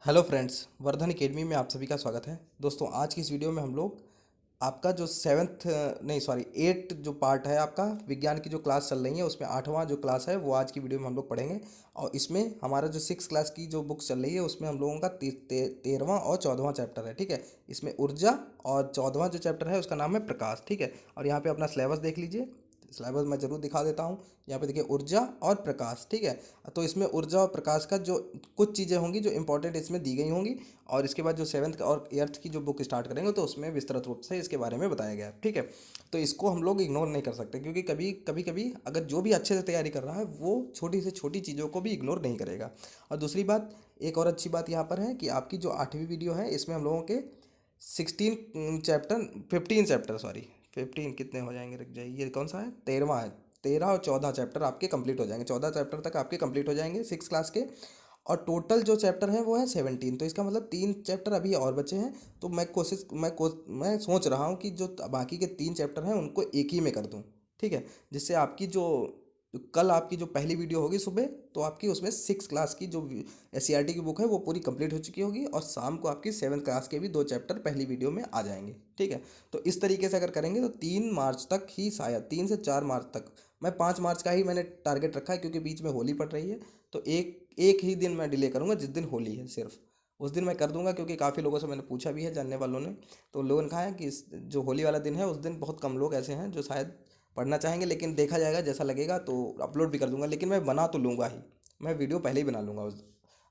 Hello friends, Vardhan academy में आप सभी का स्वागत है। दोस्तों, आज की इस वीडियो में हम लोग आपका जो सेवन्थ नहीं सॉरी एट जो पार्ट है आपका विज्ञान की जो क्लास चल रही है उसमें आठवां जो क्लास है वो आज की वीडियो में हम लोग पढ़ेंगे। और इसमें हमारा जो सिक्स क्लास की जो बुक चल रही है उसमें हम लोगों का 13वां और 14वां चैप्टर है। ठीक है, इसमें ऊर्जा और 14वां जो चैप्टर है उसका नाम है प्रकाश। ठीक है, और यहाँ पे अपना सिलेबस देख लीजिए। सिलेबस मैं ज़रूर दिखा देता हूँ। यहाँ पे देखिए ऊर्जा और प्रकाश। ठीक है, तो इसमें ऊर्जा और प्रकाश का जो कुछ चीज़ें होंगी जो इंपॉर्टेंट इसमें दी गई होंगी। और इसके बाद जो सेवन्थ और एट्थ की जो बुक स्टार्ट करेंगे तो उसमें विस्तृत रूप से इसके बारे में बताया गया है। ठीक है, तो इसको हम लोग इग्नोर नहीं कर सकते क्योंकि कभी कभी कभी अगर जो भी अच्छे से तैयारी कर रहा है वो छोटी से छोटी चीज़ों को भी इग्नोर नहीं करेगा। और दूसरी बात, एक और अच्छी बात यहाँ पर है कि आपकी जो आठवीं वीडियो है इसमें हम लोगों के 15 चैप्टर सॉरी 15 कितने हो जाएंगे, रुक जाइए, ये कौन सा है, 13वां है। 13 और 14 चैप्टर आपके कंप्लीट हो जाएंगे, 14 चैप्टर तक आपके कंप्लीट हो जाएंगे सिक्स क्लास के। और टोटल जो चैप्टर है वो है 17, तो इसका मतलब 3 चैप्टर अभी और बचे हैं। तो मैं सोच रहा हूँ कि जो बाकी के 3 चैप्टर हैं उनको एक ही में कर दूँ। ठीक है, जिससे आपकी जो कल आपकी जो पहली वीडियो होगी सुबह, तो आपकी उसमें सिक्स क्लास की जो एस की बुक है वो पूरी कंप्लीट हो चुकी होगी और शाम को आपकी सेवन्थ क्लास के भी 2 चैप्टर पहली वीडियो में आ जाएंगे। ठीक है, तो इस तरीके से अगर करेंगे तो 3 मार्च तक ही, शायद 3 से 4 मार्च तक। मैं 5 मार्च का ही मैंने टारगेट रखा है क्योंकि बीच में होली पड़ रही है। तो एक एक ही दिन मैं डिले करूँगा, जिस दिन होली है सिर्फ उस दिन मैं कर दूंगा, क्योंकि काफ़ी लोगों से मैंने पूछा भी है जानने वालों ने। तो उन लोगों ने कहा है कि जो होली वाला दिन है उस दिन बहुत कम लोग ऐसे हैं जो शायद पढ़ना चाहेंगे, लेकिन देखा जाएगा जैसा लगेगा तो अपलोड भी कर दूंगा। लेकिन मैं बना तो लूँगा ही, मैं वीडियो पहले ही बना लूँगा उस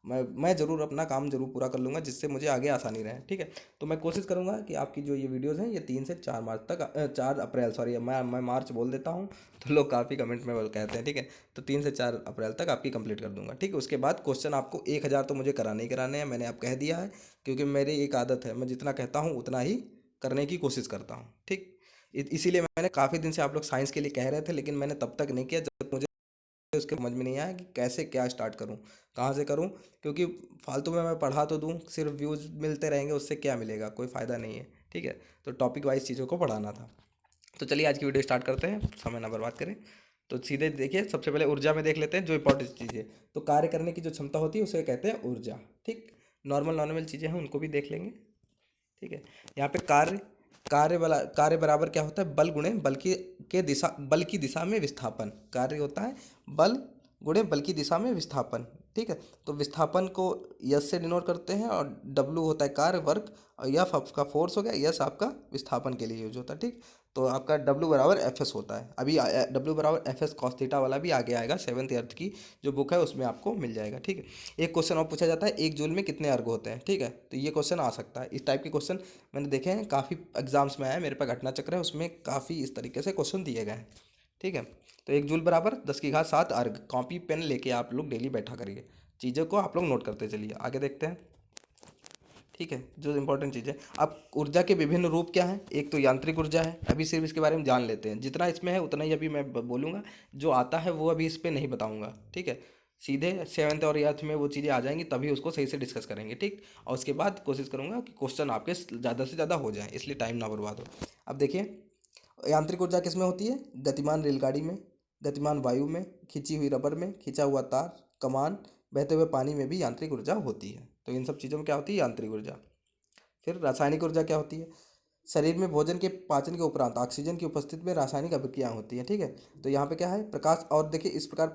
मैं ज़रूर अपना काम ज़रूर पूरा कर लूँगा जिससे मुझे आगे आसानी रहे। ठीक है, तो मैं कोशिश करूँगा कि आपकी जो ये वीडियोज़ हैं ये 3 से 4 मार्च तक 4 अप्रैल सॉरी मैं मार्च बोल देता हूँ तो लोग काफ़ी कमेंट में वो कहते हैं। ठीक है, तो 3 से 4 अप्रैल तक आपकी कंप्लीट कर दूंगा। ठीक है, उसके बाद क्वेश्चन आपको 1,000 तो मुझे कराने ही कराने हैं, मैंने आप कह दिया है। क्योंकि मेरी एक आदत है, मैं जितना कहता हूँ उतना ही करने की कोशिश करता हूँ। ठीक, इसीलिए मैंने काफ़ी दिन से आप लोग साइंस के लिए कह रहे थे लेकिन मैंने तब तक नहीं किया जब मुझे उसके समझ में नहीं आया कि कैसे क्या स्टार्ट करूं, कहाँ से करूं। क्योंकि फालतू में मैं पढ़ा तो दूं, सिर्फ व्यूज़ मिलते रहेंगे, उससे क्या मिलेगा, कोई फ़ायदा नहीं है। ठीक है, तो टॉपिक वाइज चीज़ों को पढ़ाना था। तो चलिए आज की वीडियो स्टार्ट करते हैं, समय ना बर्बाद करें। तो सीधे देखिए, सबसे पहले ऊर्जा में देख लेते हैं जो इंपॉर्टेंट चीज़ है। तो कार्य करने की जो क्षमता होती है उसे कहते हैं ऊर्जा। ठीक, नॉर्मल नॉर्मल चीज़ें हैं उनको भी देख लेंगे। ठीक है, यहाँ पे कार्य बराबर क्या होता है, बल गुणे बल की दिशा में विस्थापन। कार्य होता है बल गुणे बल की दिशा में विस्थापन। ठीक है, तो विस्थापन को यस से डिनोट करते हैं और डब्लू होता है कार्य वर्क और एफ आपका फोर्स हो गया, यस आपका विस्थापन के लिए यूज होता है। ठीक, तो आपका डब्लू बराबर एफ एस होता है। अभी डब्लू बराबर एफ एस कॉस थीटा वाला भी आगे आएगा, सेवन्थ अर्थ की जो बुक है उसमें आपको मिल जाएगा। ठीक है, एक क्वेश्चन और पूछा जाता है, एक जूल में कितने अर्ग होते हैं। ठीक है, तो ये क्वेश्चन आ सकता है, इस टाइप के क्वेश्चन मैंने देखे हैं, काफ़ी एग्जाम्स में आया है, मेरे पास घटना चक्र है उसमें काफ़ी इस तरीके से क्वेश्चन दिए गए हैं। ठीक है, तो 1 जूल बराबर 10 की घात 7 अर्ग। कॉपी पेन लेके आप लोग डेली बैठा करिए, चीज़ों को आप लोग नोट करते चलिए। आगे देखते हैं। ठीक है, जो इंपॉर्टेंट चीज़ है, अब ऊर्जा के विभिन्न रूप क्या हैं। एक तो यांत्रिक ऊर्जा है, अभी सिर्फ इसके बारे में जान लेते हैं, जितना इसमें है उतना ही अभी मैं बोलूँगा। जो आता है वो अभी इस पर नहीं बताऊँगा। ठीक है, सीधे सेवन्थ और एट्थ में वो चीज़ें आ जाएंगी तभी उसको सही से डिस्कस करेंगे। ठीक, और उसके बाद कोशिश करूँगा कि क्वेश्चन आपके ज़्यादा से ज़्यादा हो जाएँ, इसलिए टाइम ना बर्बाद हो। अब देखिए, यांत्रिक ऊर्जा किस में होती है, गतिमान रेलगाड़ी में, गतिमान वायु में, खिंची हुई रबर में, खिंचा हुआ तार, कमान, बहते हुए पानी में भी यांत्रिक ऊर्जा होती है। तो इन सब चीज़ों में क्या होती है, यांत्रिक ऊर्जा। फिर रासायनिक ऊर्जा क्या होती है, शरीर में भोजन के पाचन के उपरांत ऑक्सीजन की उपस्थिति में रासायनिक अभिक्रियाएं होती है। ठीक है, तो यहाँ पे क्या है, प्रकाश। और देखिए इस प्रकार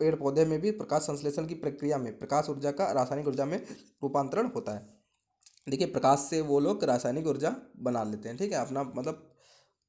पेड़ पौधे में भी प्रकाश संश्लेषण की प्रक्रिया में प्रकाश ऊर्जा का रासायनिक ऊर्जा में रूपांतरण होता है। देखिए प्रकाश से वो लोग रासायनिक ऊर्जा बना लेते हैं। ठीक है, अपना मतलब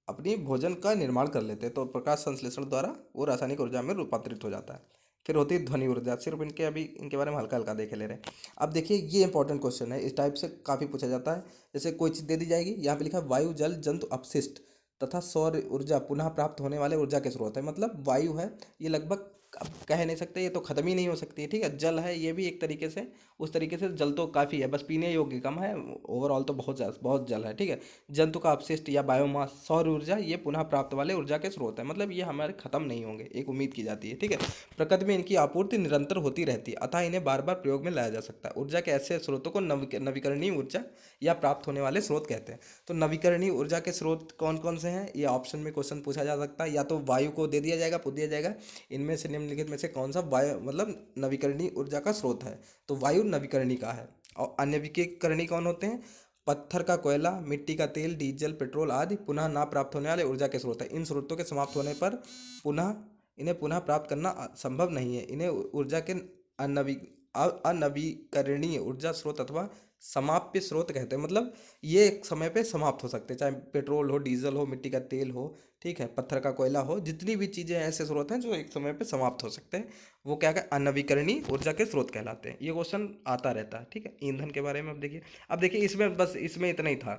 अपनी भोजन का निर्माण कर लेते हैं, तो प्रकाश संश्लेषण द्वारा वो रासायनिक ऊर्जा में रूपांतरित हो जाता है। फिर होती है ध्वनि ऊर्जा, सिर्फ इनके बारे में हल्का हल्का देखे ले रहे हैं। अब देखिए ये इंपॉर्टेंट क्वेश्चन है, इस टाइप से काफ़ी पूछा जाता है। जैसे कोई चीज़ दे दी जाएगी, यहाँ पे लिखा है वायु जल जंतु अपशिष्ट तथा सौर ऊर्जा पुनः प्राप्त होने वाले ऊर्जा के स्रोत है। मतलब वायु है, ये लगभग अब कह नहीं सकते, ये तो खत्म ही नहीं हो सकती है। ठीक है, जल है, ये भी एक तरीके से उस तरीके से जल तो काफ़ी है, बस पीने योग्य कम है, ओवरऑल तो बहुत जल है। ठीक है, जंतु का अपशिष्ट या बायोमास, सौर ऊर्जा, ये पुनः प्राप्त वाले ऊर्जा के स्रोत है। मतलब ये हमारे खत्म नहीं होंगे, एक उम्मीद की जाती है। ठीक है, प्रकृति में इनकी आपूर्ति निरंतर होती रहती है, अतः इन्हें बार बार प्रयोग में लाया जा सकता है। ऊर्जा के ऐसे स्रोतों को नवीकरणीय ऊर्जा या प्राप्त होने वाले स्रोत कहते हैं। तो नवीकरणीय ऊर्जा के स्रोत कौन कौन से हैं, ये ऑप्शन में क्वेश्चन पूछा जा सकता है। या तो वायु को दे दिया जाएगा, पूछ दिया जाएगा इनमें से निम्नलिखित में से कौन सा वायु मतलब नवीकरणीय ऊर्जा का स्रोत है, तो वायु नवीकरणीय का है। और अनवीकरणीय कौन होते हैं? पत्थर का कोयला, मिट्टी का तेल, डीजल, पेट्रोल आदि पुनः ना प्राप्त होने वाले ऊर्जा के स्रोत हैं। इन स्रोतों के समाप्त होने पर पुनः इन्हें पुनः प्राप्त करना संभव नहीं है। इन्हें ऊर्जा के अनवी अनवीकरणीय ऊर्जा स्रोत अथवा समाप्य स्रोत कहते हैं। मतलब ये एक समय पे समाप्त हो सकते हैं, चाहे पेट्रोल हो, डीजल हो, मिट्टी का तेल हो, ठीक है, पत्थर का कोयला हो, जितनी भी चीज़ें ऐसे स्रोत हैं जो एक समय पे समाप्त हो सकते हैं, वो क्या क्या अनवीकरणीय ऊर्जा के स्रोत कहलाते हैं। ये क्वेश्चन आता रहता है, ठीक है। ईंधन के बारे में अब देखिए इसमें बस इसमें इतना ही था,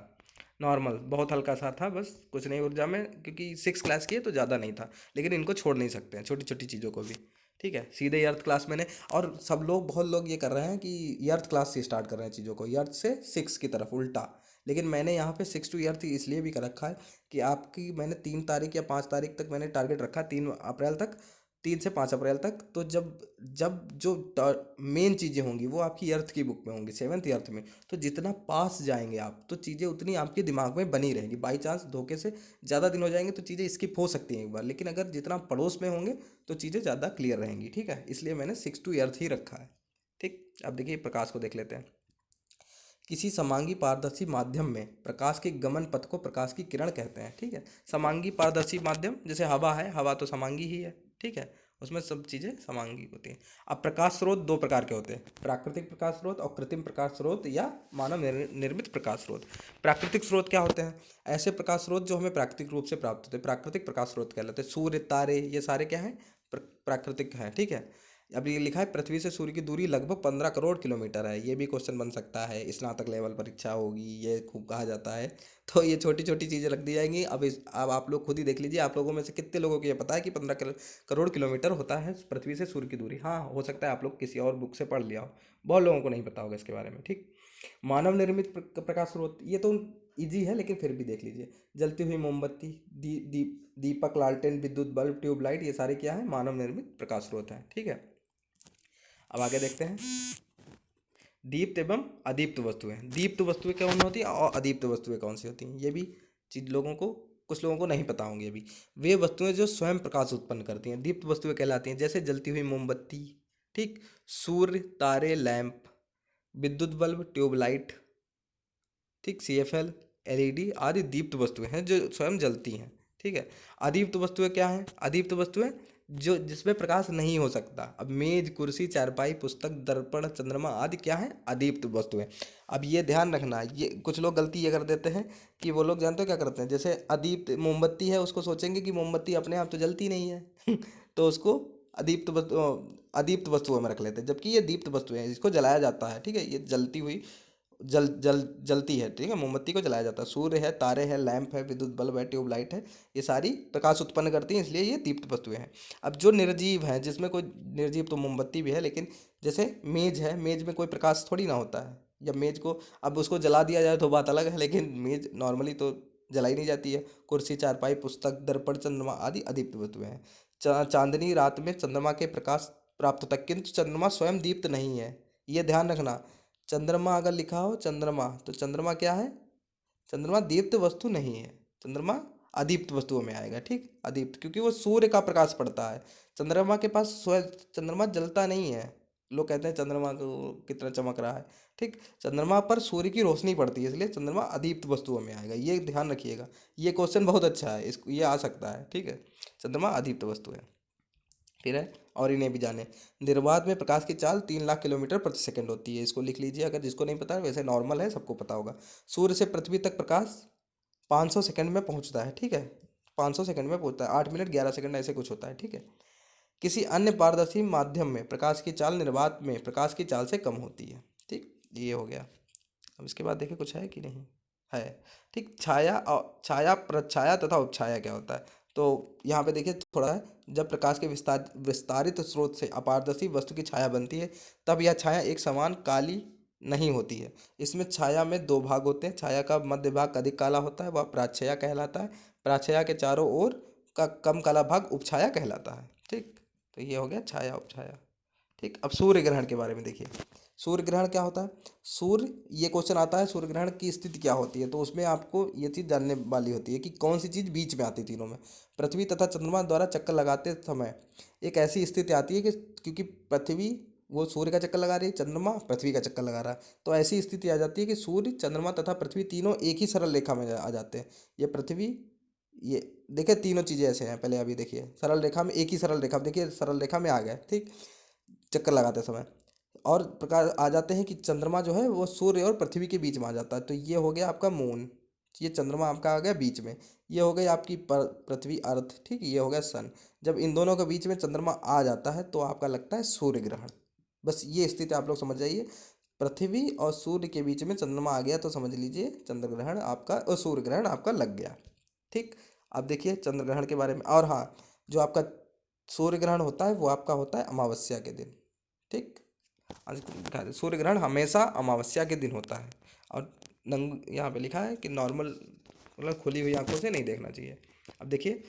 नॉर्मल बहुत हल्का सा था, बस कुछ नहीं ऊर्जा में, क्योंकि 6 क्लास की है तो ज़्यादा नहीं था, लेकिन इनको छोड़ नहीं सकते हैं छोटी छोटी चीज़ों को भी, ठीक है। सीधे अर्थ क्लास मैंने, और सब लोग बहुत लोग ये कर रहे हैं कि अर्थ क्लास से स्टार्ट कर रहे हैं चीज़ों को, अर्थ से 6 की तरफ उल्टा, लेकिन मैंने यहाँ पे 6 टू अर्थ इसलिए भी कर रखा है कि आपकी, मैंने 3 तारीख या 5 तारीख तक मैंने टारगेट रखा, 3 अप्रैल तक, 3 से 5 अप्रैल तक। तो जब जब जो मेन चीज़ें होंगी वो आपकी अर्थ की बुक में होंगी, 7th अर्थ में, तो जितना पास जाएंगे आप तो चीज़ें उतनी आपके दिमाग में बनी रहेंगी। बाई चांस धोखे से ज़्यादा दिन हो जाएंगे तो चीज़ें स्किप हो सकती हैं एक बार, लेकिन अगर जितना पड़ोस में होंगे तो चीज़ें ज़्यादा क्लियर रहेंगी, ठीक है। इसलिए मैंने 6 टू अर्थ ही रखा है, ठीक। अब देखिए प्रकाश को देख लेते हैं। किसी समांगी पारदर्शी माध्यम में प्रकाश के गमन पथ को प्रकाश की किरण कहते हैं, ठीक है। समांगी पारदर्शी माध्यम जैसे हवा है, हवा तो समांगी ही है, ठीक है, उसमें सब चीज़ें समांगी होती हैं। अब प्रकाश स्रोत 2 प्रकार के होते हैं, प्राकृतिक प्रकाश स्रोत और कृत्रिम प्रकाश स्रोत या मानव निर्मित प्रकाश स्रोत। प्राकृतिक स्रोत क्या होते हैं? ऐसे प्रकाश स्रोत जो हमें प्राकृतिक रूप से प्राप्त होते हैं, प्राकृतिक प्रकाश स्रोत कहलाते हैं। सूर्य, तारे, ये सारे क्या हैं? प्राकृतिक हैं, ठीक है। अब ये लिखा है पृथ्वी से सूर्य की दूरी लगभग 15 करोड़ किलोमीटर है। ये भी क्वेश्चन बन सकता है, स्नातक लेवल परीक्षा होगी, ये खूब कहा जाता है। तो ये छोटी छोटी चीज़ें रख दी जाएंगी। अब आप लोग खुद ही देख लीजिए, आप लोगों में से कितने लोगों को ये पता है कि 15 करोड़ किलोमीटर होता है पृथ्वी से सूर्य की दूरी। हाँ, हो सकता है आप लोग किसी और बुक से पढ़ लिया हो, बहुत लोगों को नहीं पता होगा इसके बारे में, ठीक। मानव निर्मित प्रकाश स्रोत, ये तो इजी है लेकिन फिर भी देख लीजिए। जलती हुई मोमबत्ती, दीपक, लालटेन, विद्युत बल्ब, ट्यूबलाइट, ये सारे क्या है? मानव निर्मित प्रकाश स्रोत हैं, ठीक है। अब आगे देखते हैं, दीप्त एवं अदीप्त वस्तुएं। दीप्त वस्तुएं कौन होती है और अदीप्त वस्तुएं कौन सी होती हैं? ये भी चीज लोगों को, कुछ लोगों को नहीं पता होंगे अभी। वे वस्तुएं जो स्वयं प्रकाश उत्पन्न करती हैं दीप्त वस्तुएं कहलाती हैं, जैसे जलती हुई मोमबत्ती, ठीक, सूर्य, तारे, लैंप, विद्युत बल्ब, ट्यूबलाइट, ठीक, CFL, LED आदि दीप्त वस्तुएं हैं जो स्वयं जलती हैं, ठीक है। अदीप्त वस्तुएं क्या हैं? अदीप्त वस्तुएं जो जिसमें प्रकाश नहीं हो सकता। अब मेज, कुर्सी, चारपाई, पुस्तक, दर्पण, चंद्रमा आदि क्या है? अदीप्त वस्तुएं। अब ये ध्यान रखना, ये कुछ लोग गलती ये कर देते हैं कि वो लोग जानते हो क्या करते हैं, जैसे अदीप्त मोमबत्ती है उसको सोचेंगे कि मोमबत्ती अपने आप तो जलती नहीं है तो उसको अदीप्त वस्तुओं में रख लेते हैं, जबकि ये दीप्त वस्तुएं हैं, इसको जलाया जाता है, ठीक है। ये जलती हुई जलती है, ठीक है, मोमबत्ती को जलाया जाता है। सूर्य है, तारे हैं, लैंप है, विद्युत बल्ब है, ट्यूबलाइट है, ये सारी प्रकाश उत्पन्न करती हैं, इसलिए ये दीप्त वस्तुएं हैं। अब जो निर्जीव है, जिसमें कोई निर्जीव तो मोमबत्ती भी है, लेकिन जैसे मेज है, मेज में कोई प्रकाश थोड़ी ना होता है, या मेज को अब उसको जला दिया जाए तो बात अलग है, लेकिन मेज नॉर्मली तो जलाई नहीं जाती है। कुर्सी, चारपाई, पुस्तक, दर्पण, चंद्रमा आदि अदीप्त वस्तुएं हैं। चांदनी रात में चंद्रमा के प्रकाश प्राप्त होता है, किंतु चंद्रमा स्वयं दीप्त नहीं है, ये ध्यान रखना। चंद्रमा अगर लिखा हो चंद्रमा, तो चंद्रमा क्या है? चंद्रमा दीप्त वस्तु नहीं है, चंद्रमा अदीप्त वस्तुओं में आएगा, ठीक, अदीप्त, क्योंकि वो सूर्य का प्रकाश पड़ता है। चंद्रमा के पास स्वयं, चंद्रमा जलता नहीं है। लोग कहते हैं चंद्रमा को कितना चमक रहा है, ठीक, चंद्रमा पर सूर्य की रोशनी पड़ती है, इसलिए चंद्रमा अदीप्त वस्तुओं में आएगा, ये ध्यान रखिएगा। ये क्वेश्चन बहुत अच्छा है, इसको ये आ सकता है, ठीक है। चंद्रमा अदीप्त वस्तु है, ठीक है। और इन्हें भी जाने, निर्बाध में प्रकाश की चाल 3 लाख किलोमीटर प्रति सेकंड होती है, इसको लिख लीजिए अगर जिसको नहीं पता है, वैसे नॉर्मल है, सबको पता होगा। सूर्य से पृथ्वी तक प्रकाश 500 सेकंड में पहुंचता है, ठीक है, 500 सेकंड में पहुंचता है, 8 मिनट 11 सेकंड ऐसे कुछ होता है, ठीक है। किसी अन्य पारदर्शी माध्यम में प्रकाश की चाल निर्वात में प्रकाश की चाल से कम होती है, ठीक, ये हो गया। अब इसके बाद देखिए कुछ है कि नहीं है, ठीक। छाया और छाया, प्रछाया तथा उपछाया क्या होता है? तो यहाँ पे देखिए थोड़ा है, जब प्रकाश के विस्तारित स्रोत से अपारदर्शी वस्तु की छाया बनती है तब यह छाया एक समान काली नहीं होती है। इसमें छाया में 2 भाग होते हैं। छाया का मध्य भाग अधिक काला होता है, वह प्राच्छया कहलाता है। प्राच्छया के चारों ओर का कम काला भाग उपछाया कहलाता है, ठीक। तो ये हो गया छाया उपछाया, ठीक। अब सूर्य ग्रहण के बारे में देखिए, सूर्य ग्रहण क्या होता है? सूर्य, ये क्वेश्चन आता है सूर्य ग्रहण की स्थिति क्या होती है, तो उसमें आपको ये चीज़ जानने वाली होती है कि कौन सी चीज़ बीच में आती है तीनों में। पृथ्वी तथा चंद्रमा द्वारा चक्कर लगाते समय एक ऐसी स्थिति आती है कि क्योंकि पृथ्वी वो सूर्य का चक्कर लगा रही है, चंद्रमा पृथ्वी का चक्कर लगा रहा है। तो ऐसी स्थिति आ जाती है कि सूर्य, चंद्रमा तथा पृथ्वी तीनों एक ही सरल रेखा में आ जाते हैं। ये पृथ्वी, ये देखिए तीनों चीज़ें ऐसे हैं। पहले अभी देखिए सरल रेखा में, एक ही सरल रेखा, देखिए सरल रेखा में आ गया, ठीक, चक्कर लगाते समय। और प्रकार आ जाते हैं कि चंद्रमा जो है वो सूर्य और पृथ्वी के बीच में आ जाता है, तो ये हो गया आपका मून, ये चंद्रमा आपका आ गया बीच में। ये हो गई आपकी पृथ्वी अर्थ, ठीक, ये हो गया सन। जब इन दोनों के बीच में चंद्रमा आ जाता है तो आपका लगता है सूर्य ग्रहण। बस ये स्थिति आप लोग समझ जाइए, पृथ्वी और सूर्य के बीच में चंद्रमा आ गया तो समझ लीजिए चंद्र ग्रहण आपका और सूर्य ग्रहण आपका लग गया, ठीक। अब देखिए चंद्र ग्रहण के बारे में। और हाँ, जो आपका सूर्य ग्रहण होता है वो आपका होता है अमावस्या के दिन, ठीक। सूर्य ग्रहण हमेशा अमावस्या के दिन होता है। और नंग यहाँ पे लिखा है कि नॉर्मल, मतलब खुली हुई आंखों से नहीं देखना चाहिए। अब देखिए,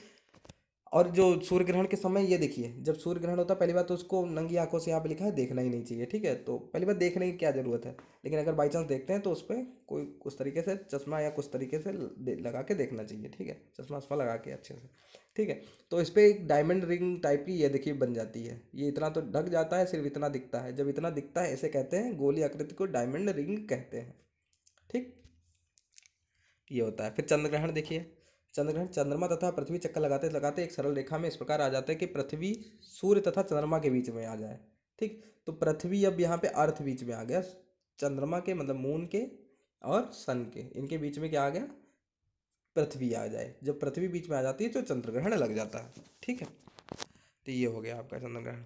और जो सूर्य ग्रहण के समय, ये देखिए जब सूर्य ग्रहण होता है पहली बात तो उसको नंगी आंखों से यहाँ पे लिखा है देखना ही नहीं चाहिए, ठीक है। तो पहली बात देखने की क्या ज़रूरत है, लेकिन अगर बाई चांस देखते हैं तो उस पर कोई उस तरीके से चश्मा या कुछ तरीके से लगा के देखना चाहिए, ठीक है, चश्मा वश्मा लगा के अच्छे से, ठीक है। तो इस पर एक डायमंड रिंग टाइप की ये देखिए बन जाती है। ये इतना तो ढक जाता है, सिर्फ इतना दिखता है। जब इतना दिखता है ऐसे कहते हैं, गोली आकृति को डायमंड रिंग कहते हैं, ठीक। ये होता है। फिर चंद्र ग्रहण देखिए, चंद्र ग्रहण चंद्रमा तथा पृथ्वी चक्कर लगाते लगाते एक सरल रेखा में इस प्रकार आ जाता है कि पृथ्वी सूर्य तथा चंद्रमा के बीच में आ जाए, ठीक। तो पृथ्वी अब यहाँ पे अर्थ बीच में आ गया, चंद्रमा के मतलब मून के और सन के, इनके बीच में क्या आ गया, पृथ्वी आ जाए। जब पृथ्वी बीच में आ जाती है तो चंद्र ग्रहण लग जाता है, ठीक है। तो ये हो गया आपका चंद्र ग्रहण,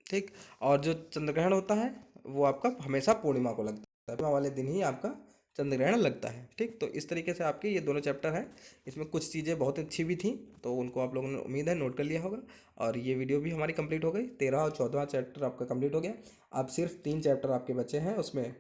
ठीक। और जो चंद्र ग्रहण होता है वो आपका हमेशा पूर्णिमा को लगता है, पूर्णिमा वाले दिन ही आपका चंद्र ग्रहण लगता है, ठीक। तो इस तरीके से आपके ये दोनों चैप्टर हैं। इसमें कुछ चीज़ें बहुत अच्छी भी थी तो उनको आप लोगों ने उम्मीद है नोट कर लिया होगा। और ये वीडियो भी हमारी कंप्लीट हो गई, 13 और 14वां चैप्टर आपका कंप्लीट हो गया। अब सिर्फ 3 चैप्टर आपके बचे हैं उसमें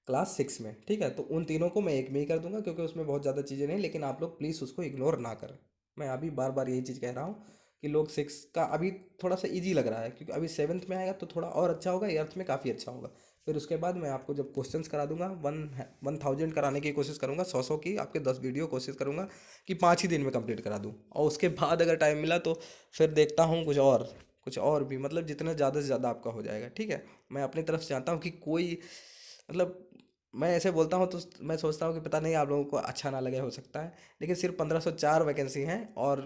क्लास 6 में, ठीक है। तो उन तीनों को मैं एक में ही कर दूंगा क्योंकि उसमें बहुत ज़्यादा चीज़ें नहीं, लेकिन आप लोग प्लीज़ उसको इग्नोर ना करें। मैं अभी बार बार यही चीज़ कह रहा हूँ कि लोग 6 का अभी थोड़ा सा इजी लग रहा है क्योंकि अभी 7th में आएगा तो थोड़ा और अच्छा होगा, 8th में काफ़ी अच्छा होगा। फिर उसके बाद मैं आपको जब क्वेश्चंस करा दूंगा 1000 कराने की कोशिश करूंगा, 100 की आपके 10 वीडियो कोशिश करूंगा कि 5 ही दिन में कंप्लीट करा दूं। और उसके बाद अगर टाइम मिला तो फिर देखता हूँ कुछ और भी, मतलब जितना ज़्यादा से ज़्यादा आपका हो जाएगा, ठीक है। मैं अपनी तरफ से चाहता हूँ कि कोई, मतलब मैं ऐसे बोलता हूँ तो मैं सोचता हूँ कि पता नहीं आप लोगों को अच्छा ना लगे, हो सकता है, लेकिन सिर्फ 1504 वैकेंसी हैं और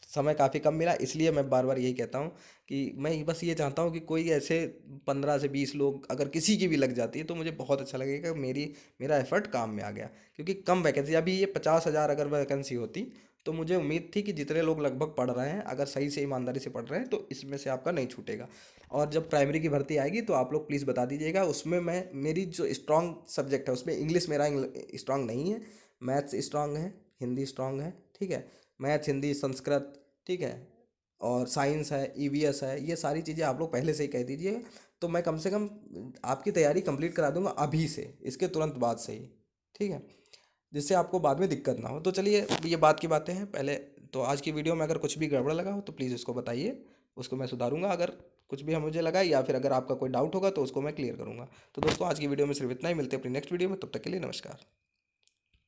समय काफ़ी कम मिला, इसलिए मैं बार बार यही कहता हूँ कि मैं बस ये चाहता हूँ कि कोई ऐसे 15 से 20 लोग अगर किसी की भी लग जाती है तो मुझे बहुत अच्छा लगेगा, मेरा एफर्ट काम में आ गया। क्योंकि कम वैकेंसी, अभी ये 50,000 अगर वैकेंसी होती तो मुझे उम्मीद थी कि जितने लोग लगभग पढ़ रहे हैं अगर सही से ईमानदारी से पढ़ रहे हैं तो इसमें से आपका नहीं छूटेगा। और जब प्राइमरी की भर्ती आएगी तो आप लोग प्लीज़ बता दीजिएगा, उसमें मैं, मेरी जो स्ट्रॉन्ग सब्जेक्ट है उसमें इंग्लिश मेरा स्ट्रॉन्ग नहीं है, मैथ्स स्ट्रॉन्ग है, हिंदी स्ट्रॉन्ग है, ठीक है, मैथ हिंदी संस्कृत, ठीक है, और साइंस है, ईवीएस है, ये सारी चीज़ें आप लोग पहले से ही कह दीजिए तो मैं कम से कम आपकी तैयारी कंप्लीट करा दूंगा अभी से, इसके तुरंत बाद से ही, ठीक है, जिससे आपको बाद में दिक्कत ना हो। तो चलिए ये बात की बातें हैं। पहले तो आज की वीडियो में अगर कुछ भी गड़बड़ लगा हो तो प्लीज़ उसको बताइए, उसको मैं सुधारूंगा। अगर कुछ भी मुझे लगा या फिर अगर आपका कोई डाउट होगा तो उसको मैं क्लियर करूंगा। तो दोस्तों आज की वीडियो में सिर्फ इतना ही, मिलते हैं अपनी नेक्स्ट वीडियो में, तब तक के लिए नमस्कार।